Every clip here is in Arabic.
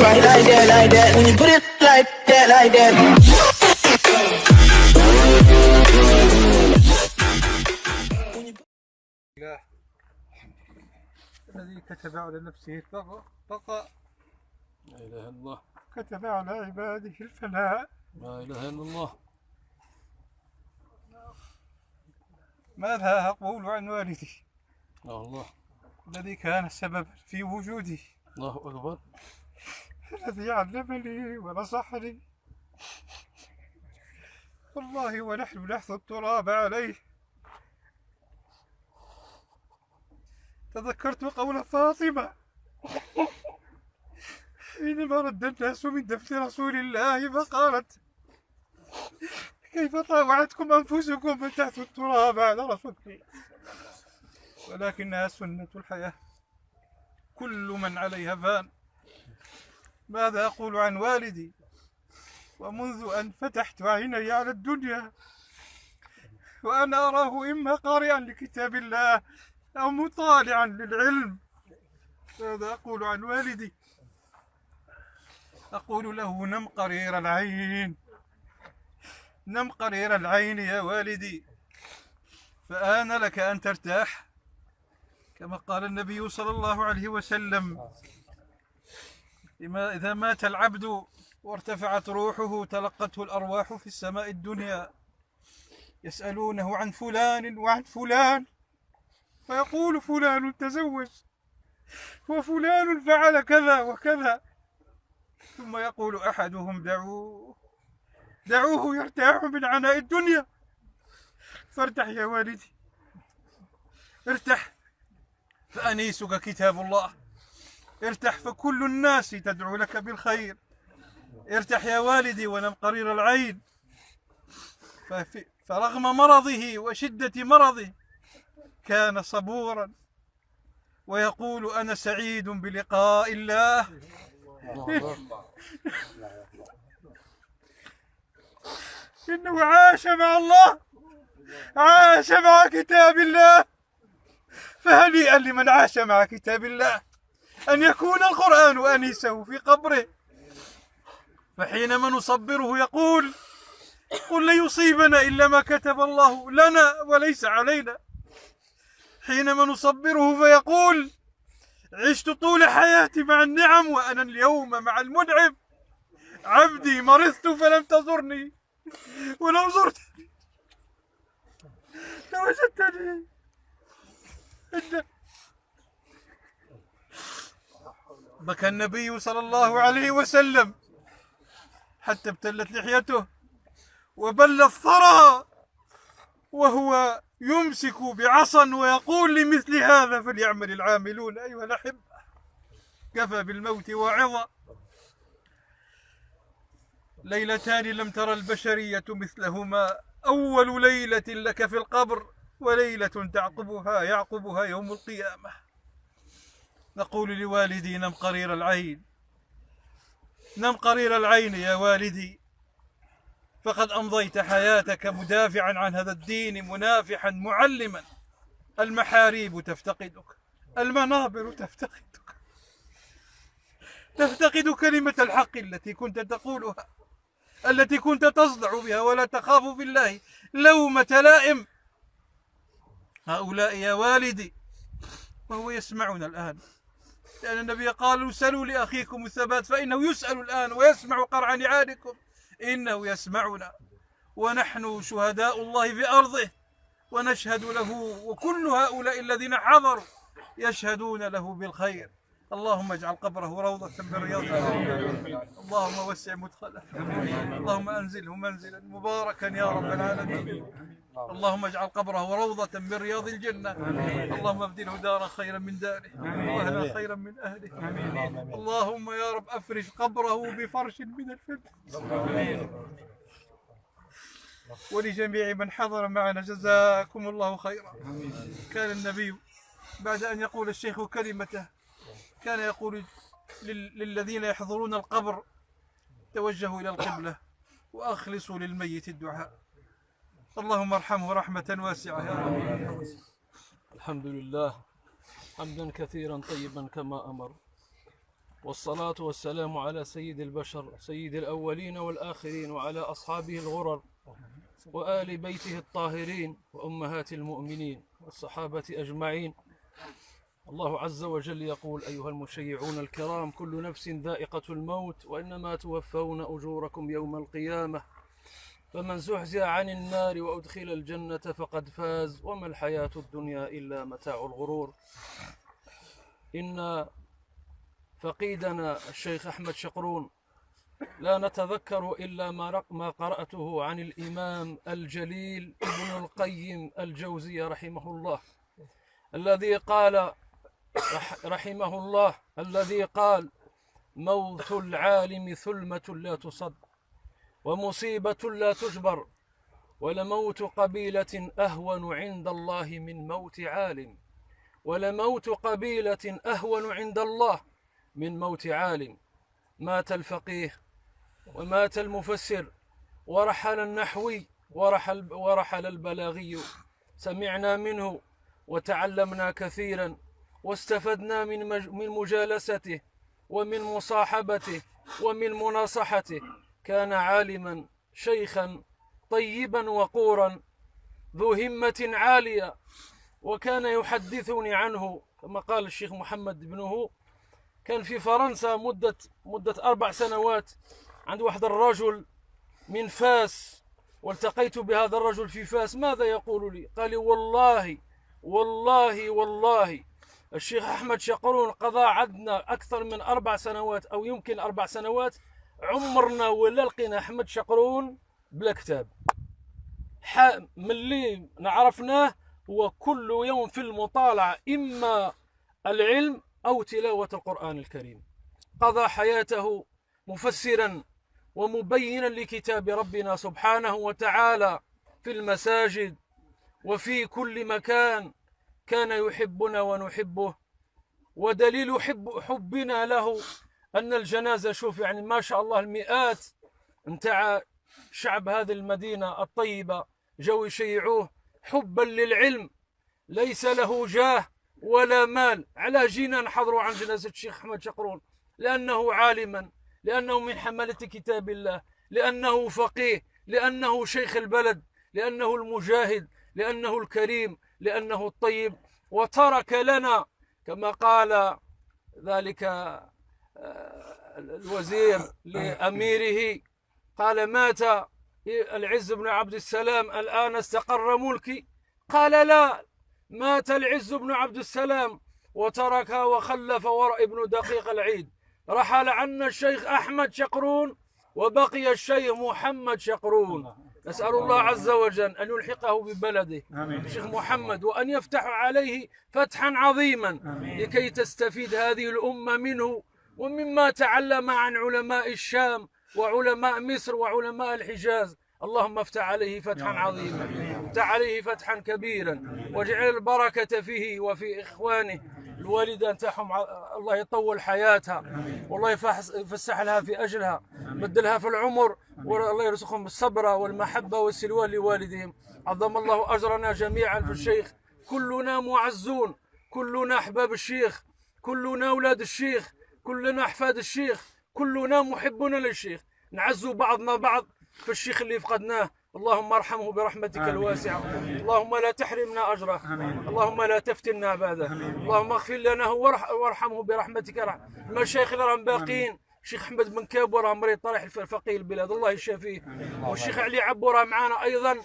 right like that. When you put it like that. الذي كتب على نفسه البقاء لا إله إلا الله. كتب على عباده الفناء. لا إله إلا الله. ماذا أقول عن والدي الله الذي كان السبب في وجودي، الله أكبر، الذي علمني ونصحني، والله ونحن نحثو التراب عليه. تذكرت قول فاطمة حينما رد الناس من دفن رسول الله فقالت: كيف طاوعتكم أنفسكم أن تحثوا التراب على رسول الله؟ ولكنها سنة الحياة، كل من عليها فان. ماذا أقول عن والدي؟ ومنذ أن فتحت عيني على الدنيا وأنا أراه إما قارئا لكتاب الله أو مطالعا للعلم. ماذا أقول عن والدي؟ أقول له: نم قرير العين، نم قرير العين يا والدي، فآن لك أن ترتاح، كما قال النبي صلى الله عليه وسلم: إذا مات العبد وارتفعت روحه تلقته الأرواح في السماء الدنيا يسألونه عن فلان وعن فلان، فيقول: فلان تزوج وفلان فعل كذا وكذا، ثم يقول أحدهم: دعوه يرتاح من عناء الدنيا. فارتح يا والدي، ارتح، فأنيسك كتاب الله، ارتح فكل الناس تدعو لك بالخير. ارتح يا والدي ونم قرير العين. فرغم مرضه وشدة مرضه كان صبورا ويقول: أنا سعيد بلقاء الله. إنه عاش مع الله، عاش مع كتاب الله. فهنيئا لمن عاش مع كتاب الله أن يكون القرآن أنيسه في قبره. فحينما نصبره يقول: قل لن يصيبنا إلا ما كتب الله لنا وليس علينا. حينما نصبره فيقول: عشت طول حياتي مع النعم وأنا اليوم مع المنعم. عبدي مرضت فلم تزرني، ولو زرتني لوجدتني. بكى النبي صلى الله عليه وسلم حتى ابتلت لحيته وبل الثرى وهو يمسك بعصا ويقول: لمثل هذا فليعمل العاملون. أيها الأحبة، كفى بالموت واعظا. ليلتان لم ترى البشرية مثلهما: أول ليلة لك في القبر، وليلة يعقبها يوم القيامة. نقول لوالدي: نم قرير العين، نم قرير العين يا والدي، فقد أمضيت حياتك مدافعا عن هذا الدين، منافحا معلما. المحاريب تفتقدك، المنابر تفتقدك، تفتقد كلمة الحق التي كنت تقولها، التي كنت تصدع بها ولا تخاف في الله لومة لائم. هؤلاء يا والدي، وهو يسمعنا الآن، لأن النبي قال: سلوا لأخيكم الثبات فإنه يسأل الآن ويسمع قرع نعالكم. إنه يسمعنا ونحن شهداء الله في أرضه ونشهد له، وكل هؤلاء الذين حضروا يشهدون له بالخير. اللهم اجعل قبره روضة من رياض الجنة، اللهم وسع مدخله، اللهم أنزله منزلا مباركا يا رب العالمين. اللهم اجعل قبره روضة من رياض الجنة، اللهم ابدله دارا خيرا من داره وأهلا خيرا من أهله. اللهم يا رب أفرش قبره بفرش من الفردوس. ولجميع من حضر معنا جزاكم الله خيرا. كان النبي بعد أن يقول الشيخ كلمته كان يقول للذين يحضرون القبر: توجهوا إلى القبلة وأخلصوا للميت الدعاء. اللهم ارحمه رحمة واسعة يا رب. الحمد لله حمدا كثيرا طيبا كما أمر، والصلاة والسلام على سيد البشر سيد الأولين والآخرين وعلى أصحابه الغرر وآل بيته الطاهرين وأمهات المؤمنين والصحابة أجمعين. الله عز وجل يقول: أيها المشيعون الكرام، كل نفس ذائقة الموت وإنما توفون أجوركم يوم القيامة، فمن زحزح عن النار وأدخل الجنة فقد فاز، وما الحياة الدنيا إلا متاع الغرور. إن فقيدنا الشيخ أحمد شقرون لا نتذكر إلا ما قرأته عن الإمام الجليل ابن القيم الجوزية رحمه الله، الذي قال رحمه الله الذي قال: موت العالم ثلمة لا تصد، ومصيبة لا تجبر، ولموت قبيلة أهون عند الله من موت عالم، ولموت قبيلة أهون عند الله من موت عالم. مات الفقيه ومات المفسر ورحل النحوي ورحل البلاغي، سمعنا منه وتعلمنا كثيرا واستفدنا من مجالسته ومن مصاحبته ومن مناصحته. كان عالما شيخا طيبا وقورا ذو همة عالية، وكان يحدثني عنه كما قال الشيخ محمد ابنه، كان في فرنسا مدة 4 سنوات عند واحد الرجل من فاس، والتقيت بهذا الرجل في فاس. ماذا يقول لي؟ قال لي: والله الشيخ أحمد شقرون قضى عندنا أكثر من 4 سنوات أو يمكن 4 سنوات، عمرنا ولا لقينا أحمد شقرون بلا كتاب. من اللي نعرفناه هو كل يوم في المطالعة، إما العلم أو تلاوة القرآن الكريم. قضى حياته مفسرا ومبينا لكتاب ربنا سبحانه وتعالى في المساجد وفي كل مكان. كان يحبنا ونحبه، ودليل حبنا له أن الجنازة، شوف يعني ما شاء الله المئات نتاع شعب هذه المدينة الطيبة جو يشيعوه حبا للعلم، ليس له جاه ولا مال. على جينا نحضروا عن جنازة الشيخ أحمد شقرون؟ لأنه عالما، لأنه من حملة كتاب الله، لأنه فقيه، لأنه شيخ البلد، لأنه المجاهد، لأنه الكريم، لأنه الطيب. وترك لنا كما قال ذلك الوزير لأميره، قال: مات العز بن عبد السلام الآن استقر ملكي. قال: لا، مات العز بن عبد السلام وترك وخلف ورع ابن دقيق العيد. رحل عنا الشيخ أحمد شقرون وبقي الشيخ محمد شقرون. نسأل الله عز وجل أن يلحقه ببلده الشيخ محمد، وأن يفتح عليه فتحا عظيما لكي تستفيد هذه الأمة منه ومما تعلم عن علماء الشام وعلماء مصر وعلماء الحجاز. اللهم افتح عليه فتحا عظيما، افتح عليه فتحا كبيرا، واجعل البركة فيه وفي إخوانه. الوالدة نتاعهم الله يطول حياتها والله يفسح لها في أجلها، بدلها في العمر، والله يرزقهم بالصبر والمحبة والسلوان لوالدهم. عظم الله أجرنا جميعا في الشيخ. كلنا معزون، كلنا أحباب الشيخ، كلنا أولاد الشيخ، كلنا أحفاد الشيخ، كلنا محبون للشيخ. نعزوا بعضنا بعض في الشيخ اللي فقدناه. اللهم ارحمه برحمتك الواسعة، اللهم لا تحرمنا أجره، اللهم لا تفتنا بعده، اللهم اغفر لنا وارحمه برحمتك. المشايخ اللي راهم باقيين، الشيخ أحمد بن كابو راه مريض طريح فقيه البلاد الله يشافيه، والشيخ علي عبو راه معنا أيضا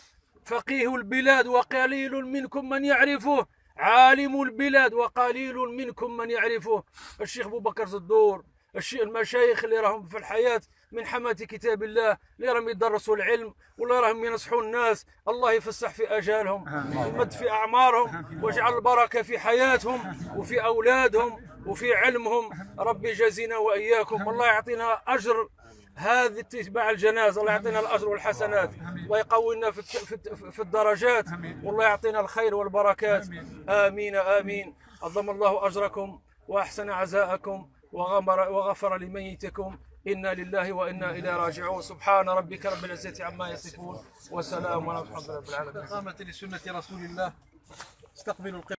فقيه البلاد وقليل منكم من يعرفه، عالم البلاد وقليل منكم من يعرفه. الشيخ أبو بكر زدور، المشايخ اللي راهم في الحياة من حماة كتاب الله، اللي راهم يدرسوا العلم واللي راهم ينصحوا الناس، الله يفسح في أجالهم ويمد في أعمارهم ويجعل البركة في حياتهم وفي أولادهم وفي علمهم. ربي جازينا وإياكم، والله يعطينا أجر هذه اتباع الجنازة، الله يعطينا الأجر والحسنات، الله يقوينا في الدرجات، والله يعطينا الخير والبركات. آمين آمين. عظم الله أجركم وأحسن عزاءكم وغفر لميتكم. إنا لله وإنا إليه راجعون. سبحان ربك رب العزة عما يصفون وسلام على الحمد لله رب العالمين. استقامة لسنة رسول الله. استقبلوا